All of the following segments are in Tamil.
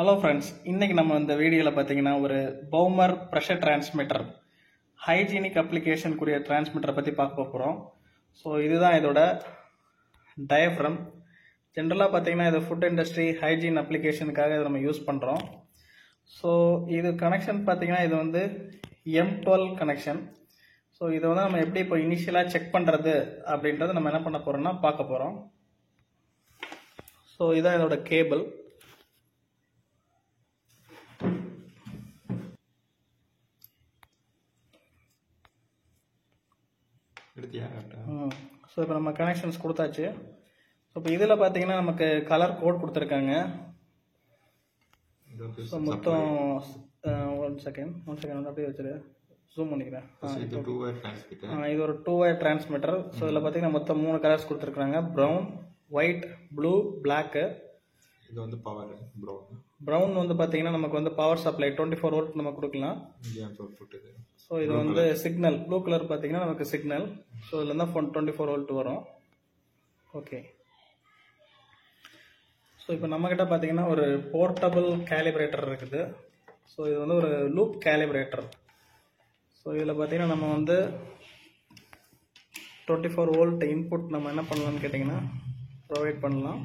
ஹலோ ஃப்ரெண்ட்ஸ், இன்றைக்கி நம்ம இந்த வீடியோவில் பார்த்தீங்கன்னா ஒரு பவுமர் ப்ரெஷர் டிரான்ஸ்மிட்டர் ஹைஜீனிக் அப்ளிகேஷனுக்குரிய டிரான்ஸ்மிட்டரை பற்றி பார்க்க போகிறோம். ஸோ இதுதான் இதோட டயஃப்ரம். ஜென்ரலாக பார்த்தீங்கன்னா இது ஃபுட் இண்டஸ்ட்ரி ஹைஜீன் அப்ளிகேஷனுக்காக இதை நம்ம யூஸ் பண்ணுறோம். ஸோ இது கனெக்ஷன் பார்த்தீங்கன்னா இது வந்து M12 கனெக்ஷன். ஸோ இதை வந்து நம்ம எப்படி இப்போ இனிஷியலாக செக் பண்ணுறது அப்படின்றத நம்ம என்ன பண்ண போகிறோம்னா பார்க்க போகிறோம். ஸோ இதுதான் இதோட கேபிள். ஸோ இப்போ நம்ம கனெக்ஷன்ஸ் கொடுத்தாச்சு. ஸோ இப்போ இதில் பார்த்தீங்கன்னா நமக்கு கலர் கோட் கொடுத்துருக்காங்க. ஸோ மொத்தம் ஒன் செகண்ட் வந்து அப்படியே வச்சுரு ஜூம் பண்ணிக்கிறேன். இது ஒரு 2 வயர் டிரான்ஸ்மிட்டர். ஸோ இதில் பார்த்தீங்கன்னா மொத்தம் 3 கலர்ஸ் கொடுத்துருக்குறாங்க: ப்ரௌன், ஒயிட், ப்ளூ, பிளாக்கு. இது வந்து பவர் ப்ரௌன் வந்து பார்த்தீங்கன்னா நமக்கு வந்து பவர் சப்ளை 24 வோல்ட் நம்ம கொடுக்கலாம். ஸோ இது வந்து சிக்னல். ப்ளூ கலர் பார்த்தீங்கன்னா நமக்கு சிக்னல். ஸோ இதில் தான் 24 வோல்ட் வரும். ஓகே. ஸோ இப்போ நம்மக்கிட்ட பார்த்தீங்கன்னா ஒரு போர்ட்டபிள் கேலிப்ரேட்டர் இருக்குது. ஸோ இது வந்து ஒரு லூப் கேலிப்ரேட்டர். ஸோ இதில் பார்த்தீங்கன்னா நம்ம வந்து 24 வோல்ட் இன்புட் நம்ம என்ன பண்ணலாம்னு கேட்டிங்கன்னா ப்ரொவைட் பண்ணலாம்.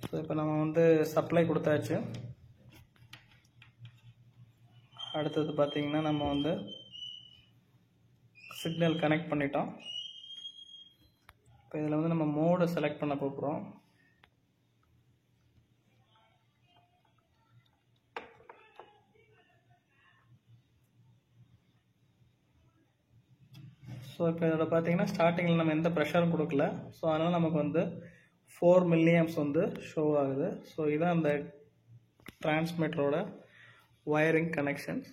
ஸோ இப்போ நம்ம வந்து சப்ளை கொடுத்தாச்சு. அடுத்தது பார்த்தீங்கன்னா நம்ம வந்து சிக்னல் கனெக்ட் பண்ணிட்டோம். இப்போ இதில் வந்து நம்ம மோடு செலக்ட் பண்ண போகிறோம். ஸோ இப்போ இதோட பார்த்தீங்கன்னா ஸ்டார்டிங்கில் நம்ம எந்த ப்ரெஷரும் கொடுக்கல. ஸோ அதனால் நமக்கு வந்து 4 milliamps வந்து ஷோ ஆகுது. ஸோ இதான் அந்த டிரான்ஸ்மிட்டரோட வயரிங் கனெக்ஷன்ஸ்.